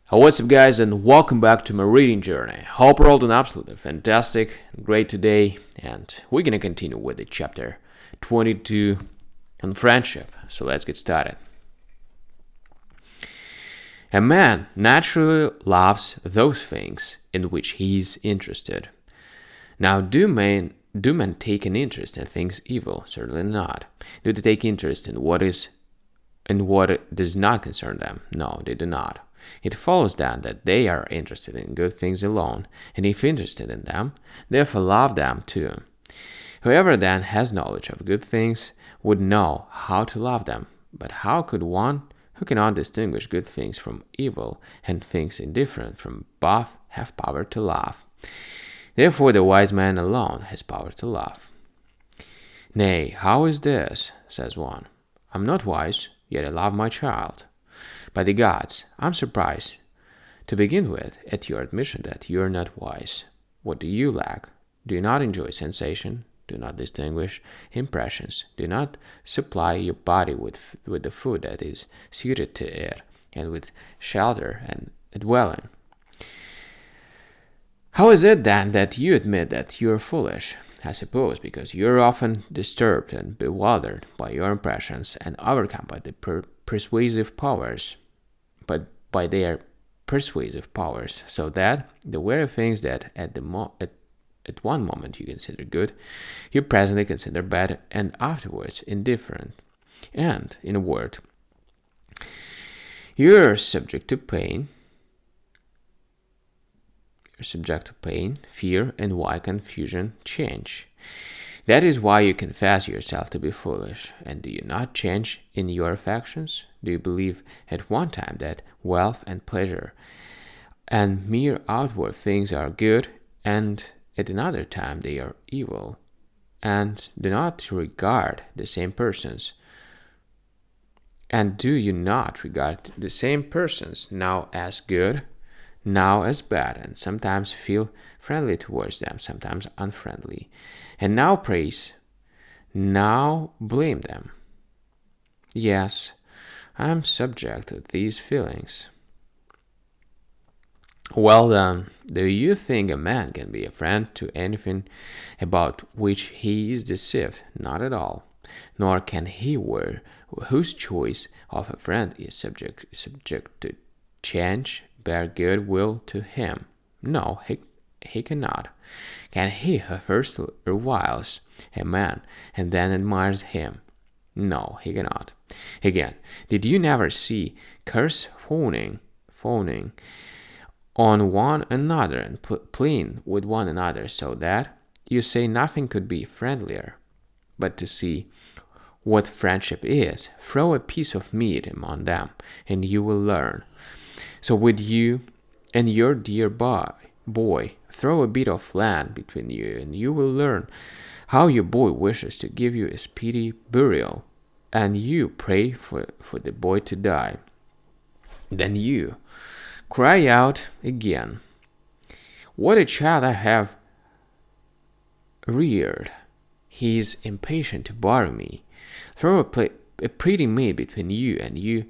What's up, guys, and welcome back to my reading journey. Hope you're all doing absolutely fantastic, great today, and we're gonna continue with the chapter 22 on friendship. So let's get started. A man naturally loves those things in which he is interested. Now, do men take an interest in things evil? Certainly not. Do they take interest in what does not concern them? No, they do not. It follows then that they are interested in good things alone, and if interested in them, therefore love them too. Whoever then has knowledge of good things would know how to love them. But how could one who cannot distinguish good things from evil and things indifferent from both have power to love? Therefore the wise man alone has power to love. Nay, how is this? Says one. I'm not wise, yet I love my child. By the gods, I'm surprised, to begin with, at your admission that you are not wise. What do you lack? Do you not enjoy sensation? Do not distinguish impressions? Do not supply your body with the food that is suited to it, and with shelter and a dwelling? How is it then that you admit that you are foolish? I suppose because you are often disturbed and bewildered by your impressions and overcome by the persuasive powers. But by their persuasive powers, so that the very things that at one moment you consider good, you presently consider bad, and afterwards indifferent. And, in a word, you're subject to pain. You're subject to pain, fear, and why confusion change. That is why you confess yourself to be foolish. And do you not change in your affections? Do you believe at one time that wealth and pleasure and mere outward things are good, and at another time they are evil, and do not regard the same persons? And do you not regard the same persons now as good, now as bad, and sometimes feel friendly towards them, sometimes unfriendly, and now praise, now blame them? Yes, I am subject to these feelings. Well then, do you think a man can be a friend to anything about which he is deceived? Not at all. Nor can he whose choice of a friend is subject to change bear good will to him. No, he cannot. Can he who first reviles a man and then admires him? No, he cannot. Again, did you never see curse fawning on one another and pleading with one another, so that you say nothing could be friendlier? But to see what friendship is, throw a piece of meat among them, and you will learn. So with you and your dear boy, throw a bit of land between you, and you will learn how your boy wishes to give you a speedy burial, and you pray for the boy to die. Then you cry out again, what a child I have reared! He is impatient to bother me. Throw a pretty maid between you,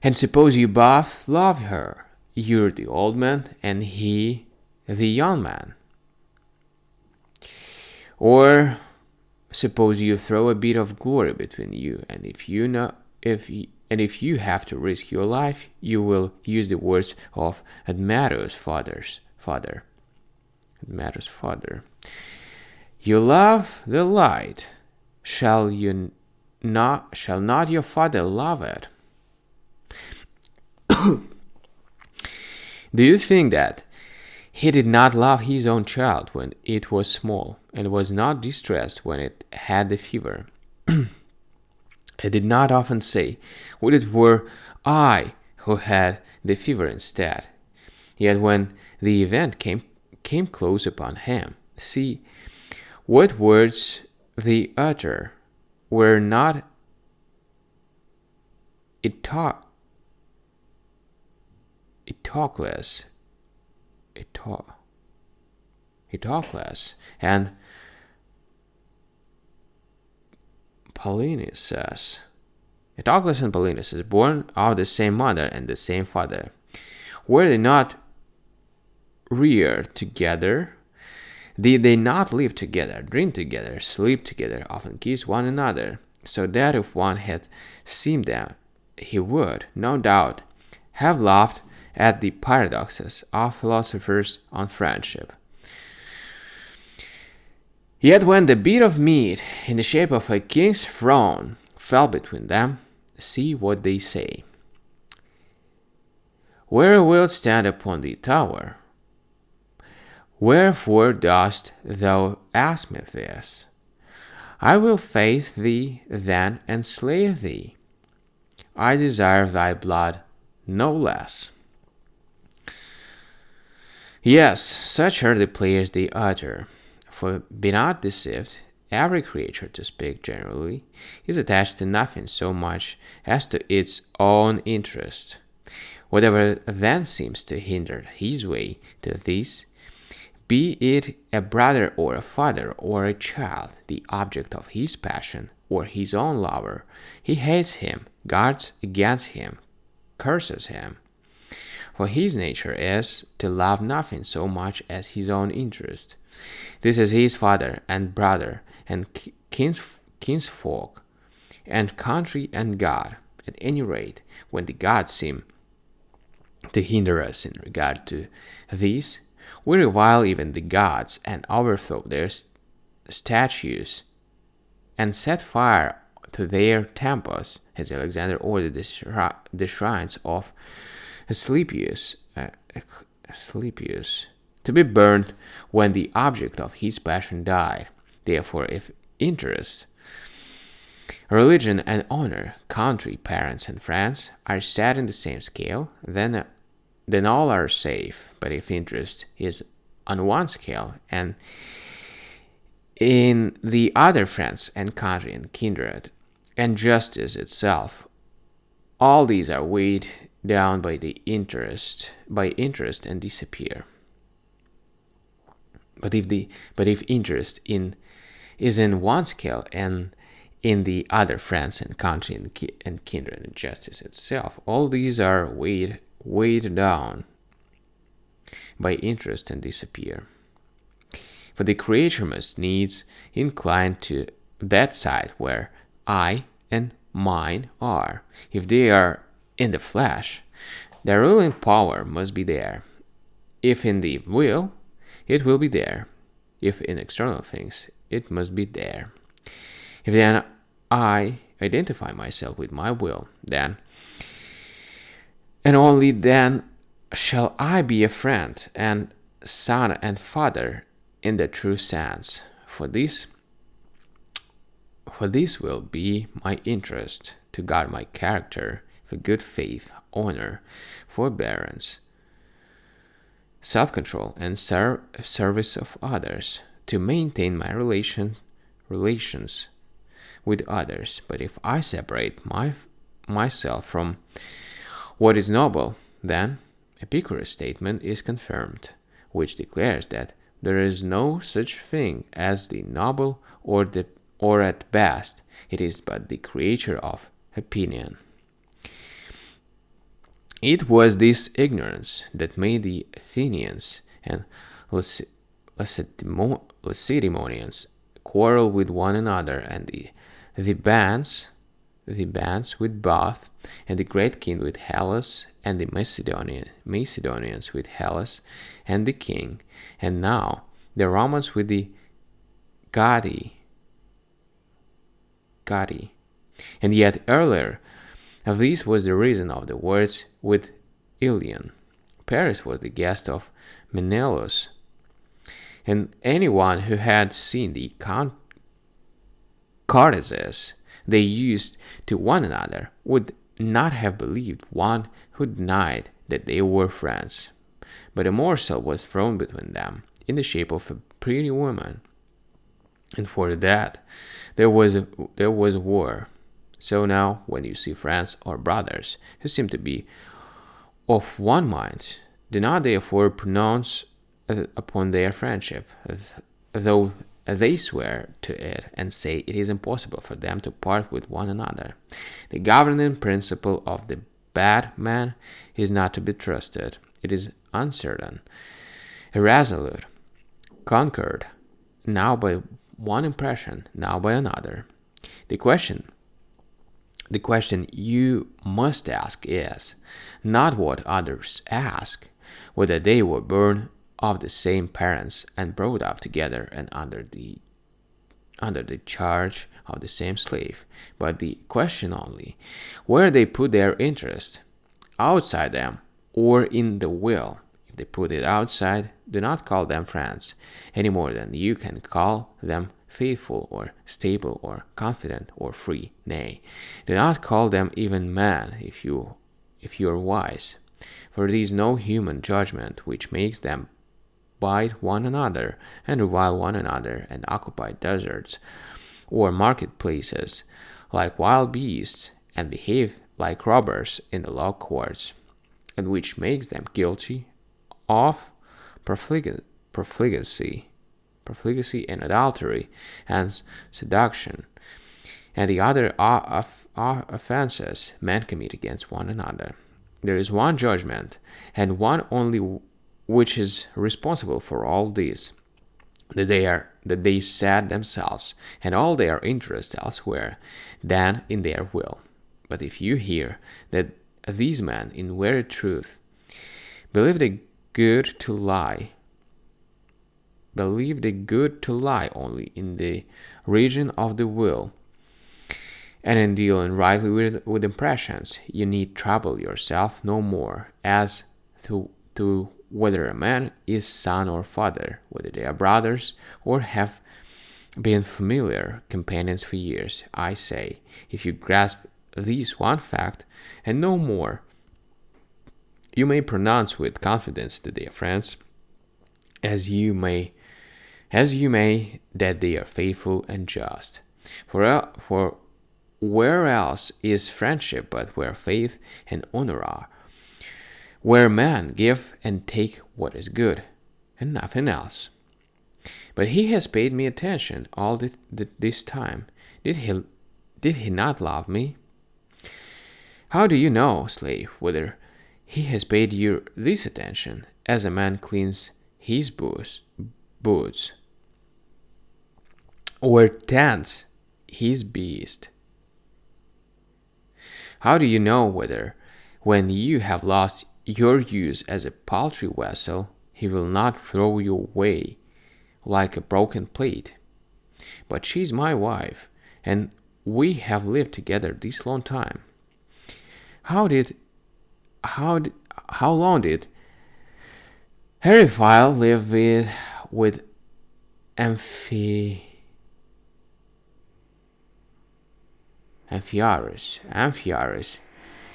and suppose you both love her. You're the old man, and he the young man. Or suppose you throw a bit of glory between you, and if you have to risk your life, you will use the words of Admetus's father. Admetus's father. You love the light. Shall not your father love it? Do you think that he did not love his own child when it was small, and was not distressed when it had the fever? He did not often say, would it were I who had the fever instead. Yet when the event came close upon him, see what words they utter. Were not Etocles and Paulinus is born of the same mother and the same father. Were they not reared together? Did they not live together, drink together, sleep together, often kiss one another, so that if one had seen them, he would, no doubt, have laughed at the paradoxes of philosophers on friendship. Yet when the bit of meat in the shape of a king's throne fell between them, see what they say. Where wilt stand upon the tower? Wherefore dost thou ask me this? I will face thee then and slay thee. I desire thy blood no less. Yes, such are the players they utter. For be not deceived, every creature, to speak generally, is attached to nothing so much as to its own interest. Whatever then seems to hinder his way to this, be it a brother or a father or a child, the object of his passion or his own lover, he hates him, guards against him, curses him. For his nature is to love nothing so much as his own interest. This is his father and brother and kinsfolk and country and God. At any rate, when the gods seem to hinder us in regard to these, we revile even the gods and overthrow their statues and set fire to their temples, as Alexander ordered the shrines of Asclepius to be burned when the object of his passion died. Therefore, if interest, religion and honor, country, parents, and friends are set in the same scale, then all are safe. But if interest is on one scale and in the other friends and country and kindred and justice itself, all these are weighed down by interest and disappear. But if interest is in one scale and in the other friends and country and kindred and justice itself, all these are weighed down by interest and disappear. For the creature must needs incline to that side where I and mine are. If they are in the flesh, their ruling power must be there. If in the will, it will be there. If in external things, it must be there. If then I identify myself with my will, then and only then shall I be a friend and son and father in the true sense. For this will be my interest, to guard my character for good faith, honor, forbearance, self-control, and service of others, to maintain my relations with others. But if I separate myself from what is noble, then Epicurus' statement is confirmed, which declares that there is no such thing as the noble, or at best, it is but the creature of opinion. It was this ignorance that made the Athenians and Lacedaemonians quarrel with one another, and the bands with Bath, and the great king with Hellas, and the Macedonians with Hellas and the king, and now the Romans with the Gadi. And yet earlier of this was the reason of the words with Ilion. Paris was the guest of Menelaus, and anyone who had seen the courtesies they used to one another would not have believed one who denied that they were friends. But a morsel was thrown between them in the shape of a pretty woman, and for that there was war. So now, when you see friends or brothers who seem to be of one mind, do not therefore pronounce upon their friendship, though they swear to it and say it is impossible for them to part with one another. The governing principle of the bad man is not to be trusted, It is uncertain, irresolute, conquered, now by one impression, now by another. The question you must ask is not what others ask, whether they were born of the same parents and brought up together and under the charge of the same slave, but the question only, where they put their interest, outside them or in the will. If they put it outside, do not call them friends, any more than you can call them faithful or stable or confident or free. Nay, do not call them even men if you are wise. For there is no human judgment which makes them bite one another and revile one another and occupy deserts or marketplaces like wild beasts and behave like robbers in the law courts, and which makes them guilty of profligacy and adultery and seduction, and the other offenses men commit against one another. There is one judgment, and one only, which is responsible for all this, that they set themselves and all their interests elsewhere than in their will. But if you hear that these men, in very truth, believe the good to lie only in the region of the will, and in dealing rightly with impressions, you need trouble yourself no more as to whether a man is son or father, whether they are brothers or have been familiar companions for years. I say, if you grasp this one fact and no more, you may pronounce with confidence that they are friends, as you may that they are faithful and just. For where else is friendship but where faith and honor are, where men give and take what is good, and nothing else? But he has paid me attention all this time. Did he not love me? How do you know, slave, whether he has paid you this attention, as a man cleans his boots, or tends his beast? How do you know whether, when you have lost your use as a paltry vessel, he will not throw you away like a broken plate? But she is my wife, and we have lived together this long time. How long did Heriphile live with Amphiaraus,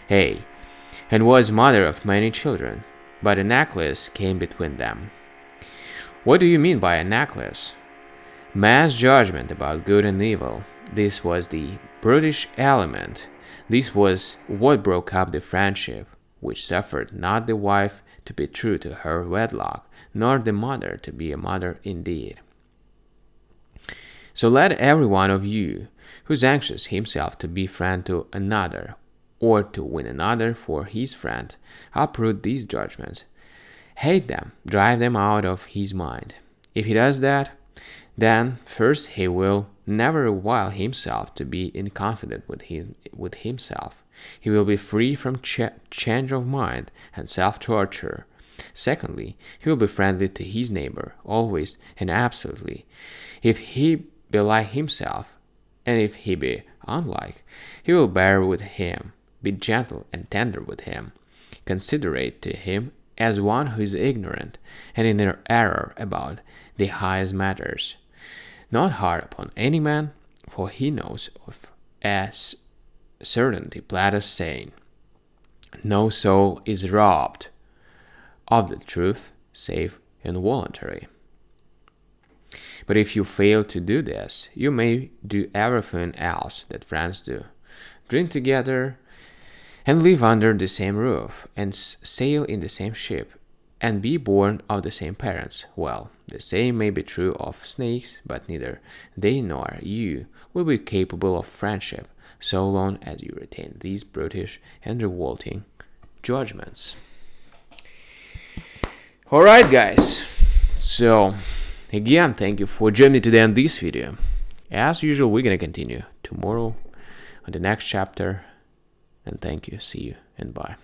hey, and was mother of many children, but a necklace came between them. What do you mean by a necklace? Man's judgment about good and evil. This was the brutish element. This was what broke up the friendship, which suffered not the wife to be true to her wedlock, nor the mother to be a mother indeed. So let every one of you, who is anxious himself to be friend to another, or to win another for his friend, uproot these judgments. Hate them, drive them out of his mind. If he does that, then first he will never revile himself to be inconfident with himself. He will be free from change of mind and self-torture. Secondly, he will be friendly to his neighbor, always and absolutely. If he be like himself, and if he be unlike, he will bear with him, be gentle and tender with him, considerate to him as one who is ignorant and in error about the highest matters, not hard upon any man, for he knows of as certainty Plato's saying, no soul is robbed of the truth save involuntary. But if you fail to do this, you may do everything else that friends do. Drink together and live under the same roof and sail in the same ship and be born of the same parents. Well, the same may be true of snakes, but neither they nor you will be capable of friendship so long as you retain these brutish and revolting judgments. Alright, guys. So, again, thank you for joining me today on this video. As usual, we're gonna continue tomorrow on the next chapter. And thank you. See you and bye.